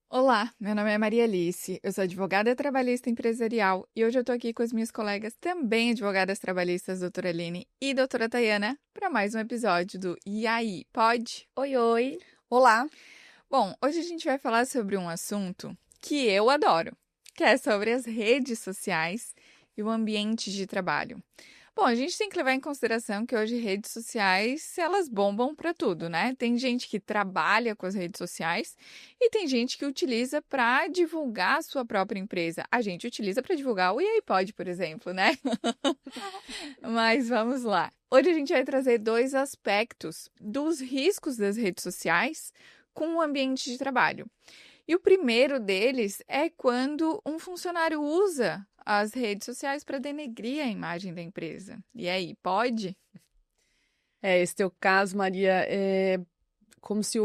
Olá, meu nome é Maria Alice, eu sou advogada trabalhista empresarial e hoje eu tô aqui com as minhas colegas também advogadas trabalhistas, doutora Aline e doutora Tayana, para mais um episódio do E aí, pode? Oi, oi. Olá. Bom, hoje a gente vai falar sobre um assunto que eu adoro, que é sobre as redes sociais e o ambiente de trabalho. Bom, a gente tem que levar em consideração que hoje redes sociais, elas bombam para tudo, né? Tem gente que trabalha com as redes sociais e tem gente que utiliza para divulgar a sua própria empresa. A gente utiliza para divulgar o EAPod, por exemplo, né? Mas vamos lá. Hoje a gente vai trazer dois aspectos dos riscos das redes sociais com o ambiente de trabalho. E o primeiro deles é quando um funcionário usa as redes sociais para denegrir a imagem da empresa. E aí, pode? Esse teu caso, Maria, é como se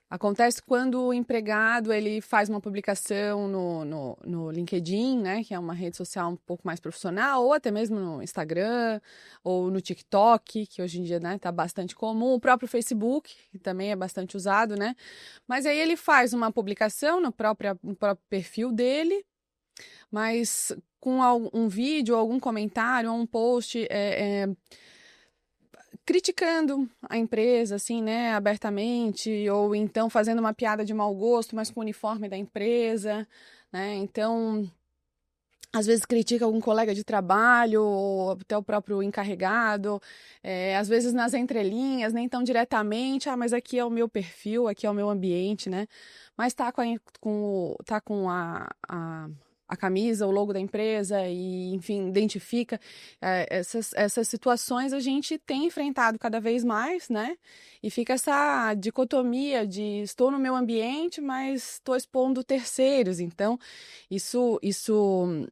acontece quando o empregado ele faz uma publicação no LinkedIn, né, que é uma rede social um pouco mais profissional, ou até mesmo no Instagram, ou no TikTok, que hoje em dia, né, tá bastante comum, o próprio Facebook, que também é bastante usado, né, mas aí ele faz uma publicação no próprio perfil dele, mas com um vídeo, algum comentário, ou um post criticando a empresa, assim, né, abertamente, ou então fazendo uma piada de mau gosto, mas com o uniforme da empresa, né, então, às vezes critica algum colega de trabalho, ou até o próprio encarregado, às vezes nas entrelinhas, nem tão diretamente, mas aqui é o meu perfil, aqui é o meu ambiente, né, mas tá com a camisa, o logo da empresa e, enfim, identifica. Essas situações a gente tem enfrentado cada vez mais, né? E fica essa dicotomia de estou no meu ambiente, mas estou expondo terceiros. Então, isso, isso,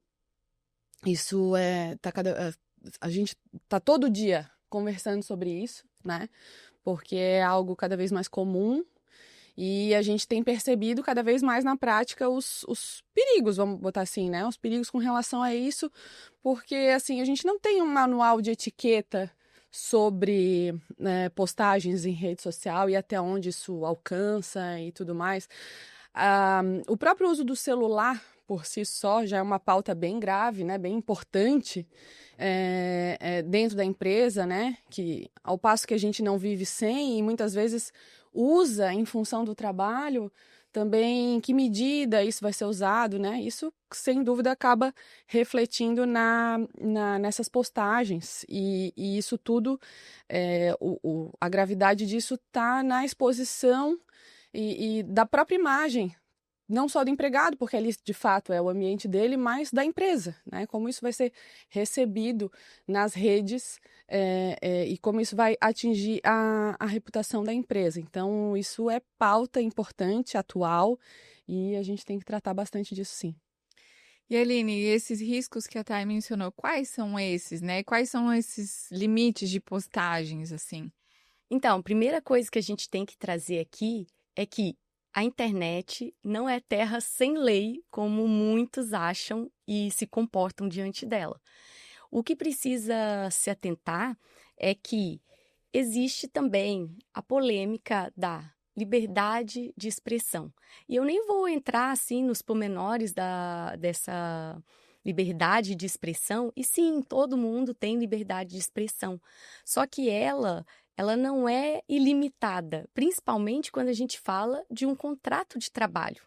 isso a gente tá todo dia conversando sobre isso, né? Porque é algo cada vez mais comum e a gente tem percebido cada vez mais na prática os perigos, vamos botar assim, né? Os perigos com relação a isso, porque assim, a gente não tem um manual de etiqueta sobre, né, postagens em rede social e até onde isso alcança e tudo mais. O próprio uso do celular por si só já é uma pauta bem grave, né, bem importante dentro da empresa, né, que ao passo que a gente não vive sem e muitas vezes usa em função do trabalho, também em que medida isso vai ser usado, né? Isso, sem dúvida, acaba refletindo nessas postagens. E isso tudo, a gravidade disso está na exposição e da própria imagem, não só do empregado, porque ali de fato é o ambiente dele, mas da empresa, né? Como isso vai ser recebido nas redes e como isso vai atingir a reputação da empresa. Então, isso é pauta importante, atual, e a gente tem que tratar bastante disso, sim. E Aline, esses riscos que a Thay mencionou, quais são esses, né? Quais são esses limites de postagens, assim? Então, a primeira coisa que a gente tem que trazer aqui é que a internet não é terra sem lei, como muitos acham e se comportam diante dela. O que precisa se atentar é que existe também a polêmica da liberdade de expressão. E eu nem vou entrar assim nos pormenores dessa liberdade de expressão, e sim, todo mundo tem liberdade de expressão. Só que ela não é ilimitada, principalmente quando a gente fala de um contrato de trabalho.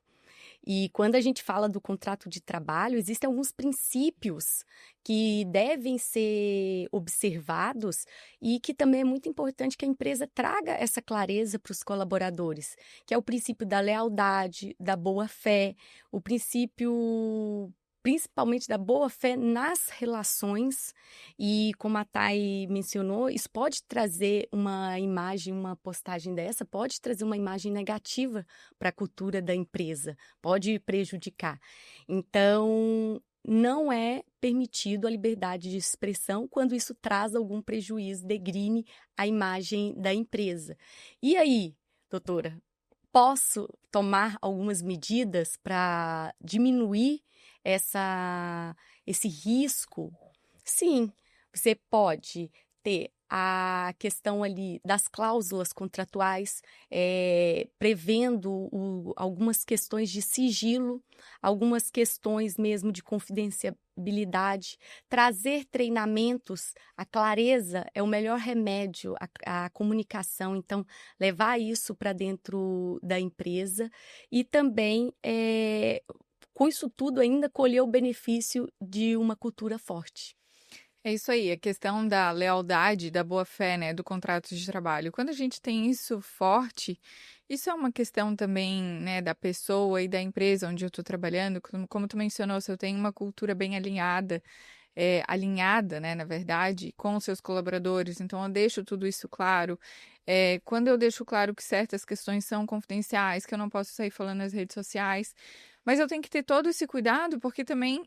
E quando a gente fala do contrato de trabalho, existem alguns princípios que devem ser observados e que também é muito importante que a empresa traga essa clareza para os colaboradores, que é o princípio da lealdade, da boa-fé, o princípio principalmente da boa-fé nas relações e, como a Thay mencionou, isso pode trazer uma imagem, uma postagem dessa, pode trazer uma imagem negativa para a cultura da empresa, pode prejudicar. Então, não é permitido a liberdade de expressão quando isso traz algum prejuízo, degrine a imagem da empresa. E aí, doutora, posso tomar algumas medidas para diminuir esse risco? Sim, você pode ter a questão ali das cláusulas contratuais, prevendo algumas questões de sigilo, algumas questões mesmo de confidencialidade, trazer treinamentos, a clareza é o melhor remédio, a comunicação, então levar isso para dentro da empresa e também, com isso tudo ainda colher o benefício de uma cultura forte. É isso aí, a questão da lealdade, da boa-fé, né, do contrato de trabalho. Quando a gente tem isso forte, isso é uma questão também, né, da pessoa e da empresa onde eu estou trabalhando. Como tu mencionou, se eu tenho uma cultura bem alinhada, né, na verdade, com os seus colaboradores, então eu deixo tudo isso claro. Quando eu deixo claro que certas questões são confidenciais, que eu não posso sair falando nas redes sociais, mas eu tenho que ter todo esse cuidado, porque também,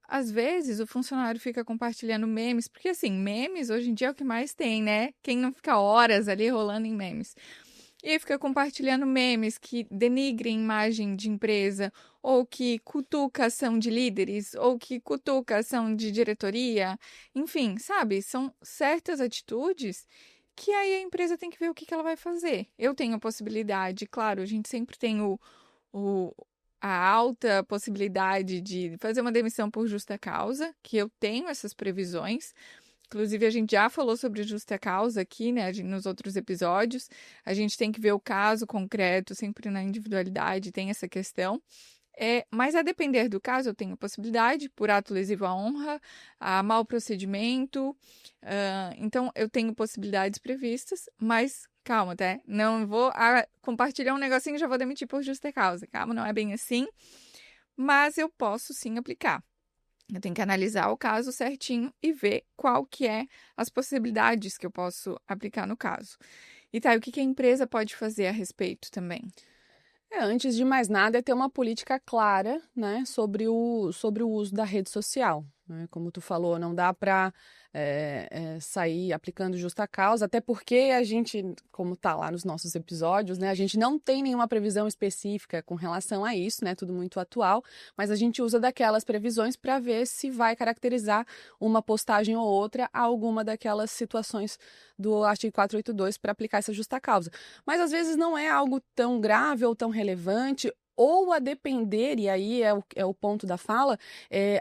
às vezes, o funcionário fica compartilhando memes, porque assim, memes hoje em dia é o que mais tem, né? Quem não fica horas ali rolando em memes? E aí fica compartilhando memes que denigrem imagem de empresa, ou que cutuca a ação de líderes, ou que cutuca a ação de diretoria. Enfim, sabe? São certas atitudes que aí a empresa tem que ver o que ela vai fazer. Eu tenho a possibilidade, claro, a gente sempre tem o, a alta possibilidade de fazer uma demissão por justa causa, que eu tenho essas previsões. Inclusive, a gente já falou sobre justa causa aqui, né, nos outros episódios. A gente tem que ver o caso concreto, sempre na individualidade, tem essa questão. Mas a depender do caso, eu tenho a possibilidade, por ato lesivo à honra, a mau procedimento. Então, eu tenho possibilidades previstas, mas calma, tá? Não vou compartilhar um negocinho e já vou demitir por justa causa. Calma, não é bem assim. Mas eu posso sim aplicar. Eu tenho que analisar o caso certinho e ver qual que é as possibilidades que eu posso aplicar no caso. E tá, o que a empresa pode fazer a respeito também? Antes de mais nada, é ter uma política clara, né, sobre o uso da rede social. Né? Como tu falou, não dá para sair aplicando justa causa, até porque a gente, como está lá nos nossos episódios, né, a gente não tem nenhuma previsão específica com relação a isso, né, tudo muito atual, mas a gente usa daquelas previsões para ver se vai caracterizar uma postagem ou outra a alguma daquelas situações do artigo 482 para aplicar essa justa causa. Mas às vezes não é algo tão grave ou tão relevante, ou a depender, e aí é o ponto da fala,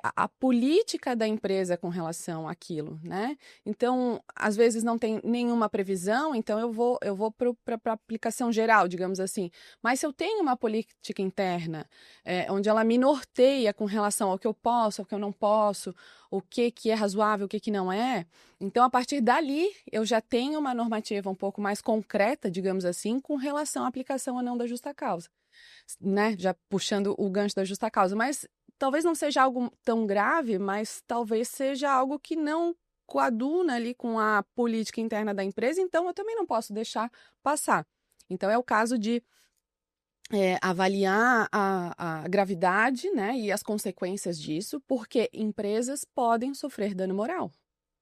a política da empresa com relação àquilo, né? Então, às vezes não tem nenhuma previsão, então eu vou para a aplicação geral, digamos assim. Mas se eu tenho uma política interna, onde ela me norteia com relação ao que eu posso, ao que eu não posso, o que é razoável, o que não é, então, a partir dali, eu já tenho uma normativa um pouco mais concreta, digamos assim, com relação à aplicação ou não da justa causa. Né, já puxando o gancho da justa causa, mas talvez não seja algo tão grave, mas talvez seja algo que não coaduna ali com a política interna da empresa, então eu também não posso deixar passar. Então é o caso de avaliar a gravidade, né, e as consequências disso, porque empresas podem sofrer dano moral.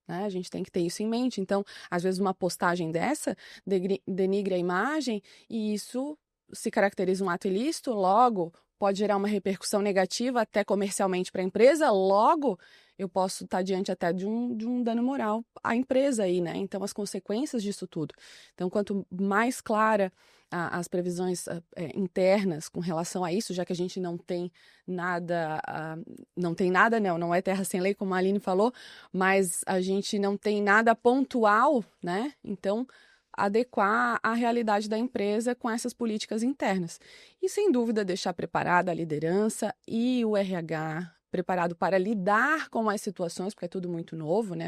Né? A gente tem que ter isso em mente. Então, às vezes uma postagem dessa denigre a imagem e isso se caracteriza um ato ilícito, logo pode gerar uma repercussão negativa até comercialmente para a empresa, logo eu posso estar diante até de um dano moral à empresa aí, né? Então, as consequências disso tudo. Então, quanto mais clara as previsões internas com relação a isso, já que a gente não tem nada, não é terra sem lei, como a Aline falou, mas a gente não tem nada pontual, né? Então, adequar a realidade da empresa com essas políticas internas. E, sem dúvida, deixar preparada a liderança e o RH preparado para lidar com as situações, porque é tudo muito novo, né?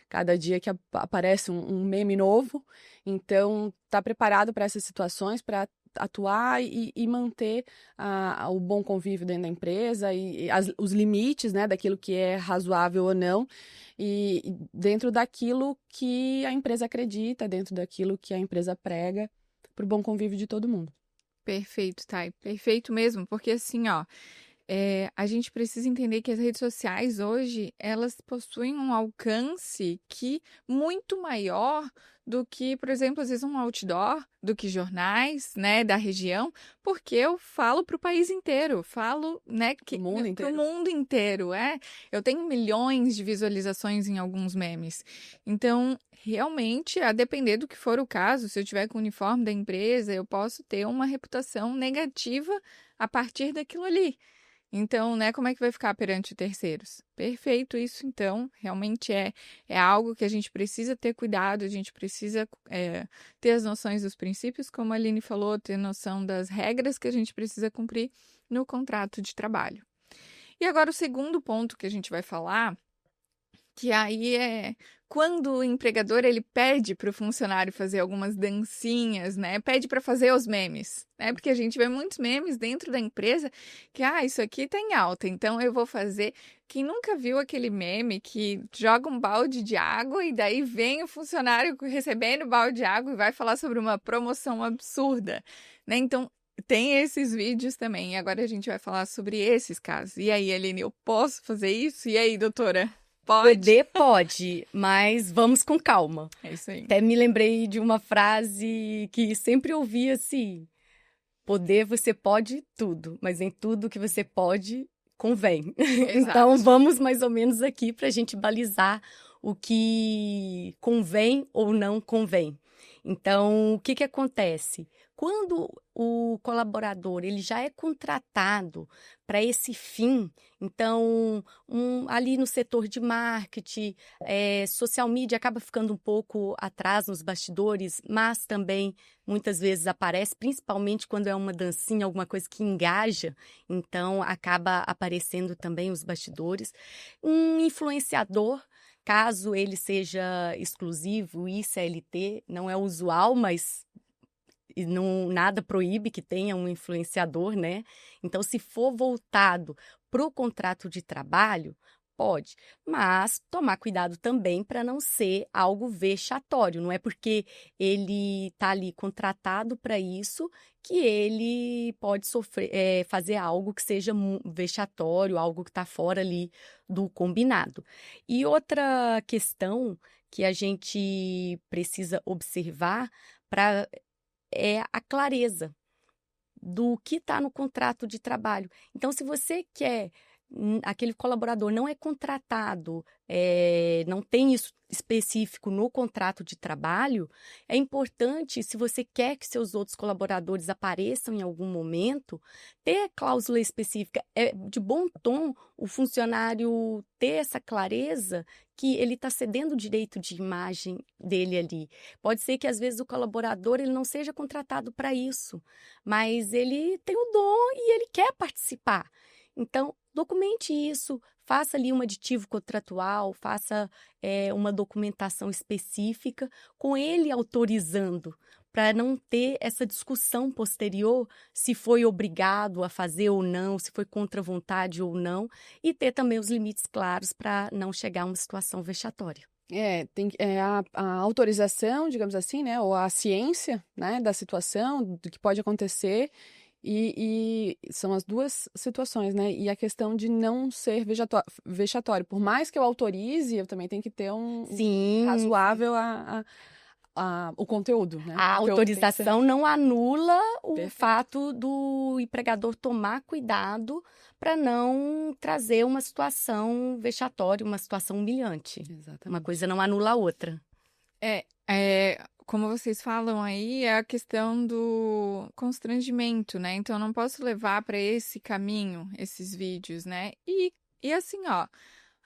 Cada dia que aparece um meme novo, então tá preparado para essas situações, para atuar e manter o bom convívio dentro da empresa e os limites, né, daquilo que é razoável ou não, e dentro daquilo que a empresa acredita, dentro daquilo que a empresa prega, para o bom convívio de todo mundo. Perfeito, Thay. Perfeito mesmo, porque assim, ó, a gente precisa entender que as redes sociais hoje, elas possuem um alcance que muito maior do que, por exemplo, às vezes um outdoor, do que jornais, né, da região, porque eu falo para o país inteiro, falo, né, O mundo para o inteiro. mundo inteiro, Eu tenho milhões de visualizações em alguns memes. Então, realmente, a depender do que for o caso, se eu tiver com o uniforme da empresa, eu posso ter uma reputação negativa a partir daquilo ali. Então, né, como é que vai ficar perante terceiros? Perfeito, isso então, realmente é algo que a gente precisa ter cuidado, a gente precisa ter as noções dos princípios, como a Aline falou, ter noção das regras que a gente precisa cumprir no contrato de trabalho. E agora o segundo ponto que a gente vai falar, que aí é quando o empregador ele pede para o funcionário fazer algumas dancinhas, né? Pede para fazer os memes, né? Porque a gente vê muitos memes dentro da empresa que, isso aqui tá em alta, então eu vou fazer. Quem nunca viu aquele meme que joga um balde de água e daí vem o funcionário recebendo o balde de água e vai falar sobre uma promoção absurda, né? Então, tem esses vídeos também. E agora a gente vai falar sobre esses casos. E aí, Aline, eu posso fazer isso? E aí, doutora? Pode? Poder pode, mas vamos com calma. É isso aí. Até me lembrei de uma frase que sempre ouvi assim: poder você pode tudo, mas em tudo que você pode, convém. Então Exato. vamos mais ou menos aqui para a gente balizar o que convém ou não convém. Então, o que que acontece? Quando o colaborador ele já é contratado para esse fim, então ali no setor de marketing, social media acaba ficando um pouco atrás nos bastidores, mas também muitas vezes aparece, principalmente quando é uma dancinha, alguma coisa que engaja, então acaba aparecendo também os bastidores. Um influenciador, caso ele seja exclusivo e CLT, não é usual, mas não, nada proíbe que tenha um influenciador, né? Então, se for voltado para o contrato de trabalho, pode, mas tomar cuidado também para não ser algo vexatório. Não é porque ele está ali contratado para isso que ele pode fazer algo que seja vexatório, algo que está fora ali do combinado. E outra questão que a gente precisa observar é a clareza do que está no contrato de trabalho. Então, se você quer, aquele colaborador não é contratado, não tem isso específico no contrato de trabalho, é importante, se você quer que seus outros colaboradores apareçam em algum momento, ter cláusula específica. É de bom tom o funcionário ter essa clareza que ele está cedendo o direito de imagem dele ali. Pode ser que, às vezes, o colaborador ele não seja contratado para isso, mas ele tem o dom e ele quer participar. Então, documente isso, faça ali um aditivo contratual, faça uma documentação específica, com ele autorizando, para não ter essa discussão posterior se foi obrigado a fazer ou não, se foi contra a vontade ou não, e ter também os limites claros para não chegar a uma situação vexatória. Tem a autorização, digamos assim, né, ou a ciência, né, da situação, do que pode acontecer, e são as duas situações, né, e a questão de não ser vexatório. Por mais que eu autorize, eu também tenho que ter Sim, razoável o conteúdo, né? A autorização não anula o Perfeito. fato do empregador tomar cuidado para não trazer uma situação vexatória, uma situação humilhante. Exatamente. Uma coisa não anula a outra. Como vocês falam aí, é a questão do constrangimento, né? Então, eu não posso levar para esse caminho esses vídeos, né? E assim, ó.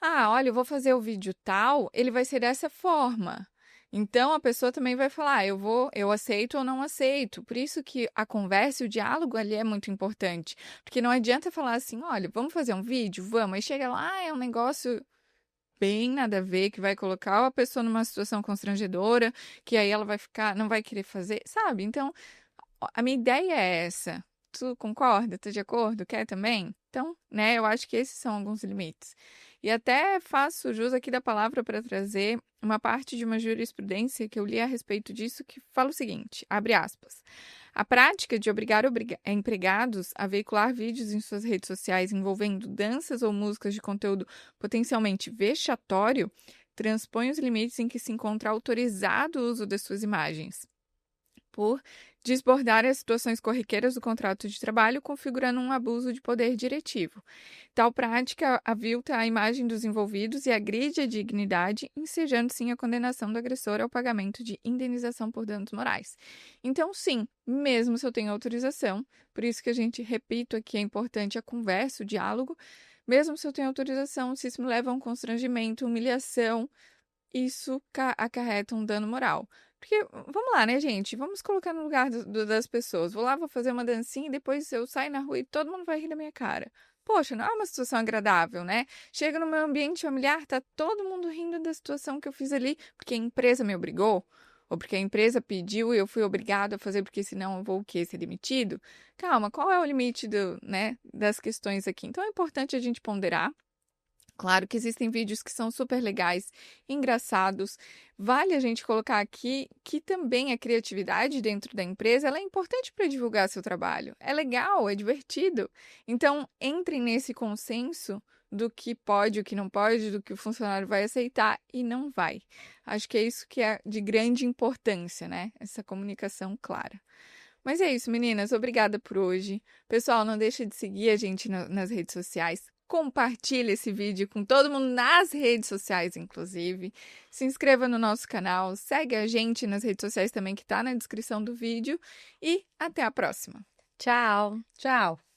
Olha, eu vou fazer o vídeo tal, ele vai ser dessa forma. Então, a pessoa também vai falar, eu aceito ou não aceito. Por isso que a conversa e o diálogo ali é muito importante. Porque não adianta falar assim, olha, vamos fazer um vídeo? Vamos. Aí chega lá, é um negócio bem nada a ver, que vai colocar a pessoa numa situação constrangedora, que aí ela vai ficar, não vai querer fazer, sabe? Então, a minha ideia é essa. Tu concorda? Tá de acordo? Quer também? Então, né, eu acho que esses são alguns limites. E até faço jus aqui da palavra para trazer uma parte de uma jurisprudência que eu li a respeito disso, que fala o seguinte, abre aspas. A prática de obrigar empregados a veicular vídeos em suas redes sociais envolvendo danças ou músicas de conteúdo potencialmente vexatório transpõe os limites em que se encontra autorizado o uso das suas imagens, por desbordar as situações corriqueiras do contrato de trabalho, configurando um abuso de poder diretivo. Tal prática avilta a imagem dos envolvidos e agride a dignidade, ensejando sim a condenação do agressor ao pagamento de indenização por danos morais. Então, sim, mesmo se eu tenho autorização, por isso que a gente, repito aqui, é importante a conversa, o diálogo, mesmo se eu tenho autorização, se isso me leva a um constrangimento, humilhação, isso acarreta um dano moral. Porque, vamos lá, né, gente? Vamos colocar no lugar das pessoas. Vou lá, vou fazer uma dancinha e depois eu saio na rua e todo mundo vai rir da minha cara. Poxa, não é uma situação agradável, né? Chega no meu ambiente familiar, tá todo mundo rindo da situação que eu fiz ali porque a empresa me obrigou, ou porque a empresa pediu e eu fui obrigado a fazer porque senão eu vou o quê? Ser demitido? Calma, qual é o limite das questões aqui? Então é importante a gente ponderar. Claro que existem vídeos que são super legais, engraçados. Vale a gente colocar aqui que também a criatividade dentro da empresa ela é importante para divulgar seu trabalho. É legal, é divertido. Então, entrem nesse consenso do que pode, o que não pode, do que o funcionário vai aceitar e não vai. Acho que é isso que é de grande importância, né? Essa comunicação clara. Mas é isso, meninas. Obrigada por hoje. Pessoal, não deixe de seguir a gente nas redes sociais. Compartilhe esse vídeo com todo mundo nas redes sociais, inclusive. Se inscreva no nosso canal, segue a gente nas redes sociais também, que está na descrição do vídeo. E até a próxima. Tchau! Tchau!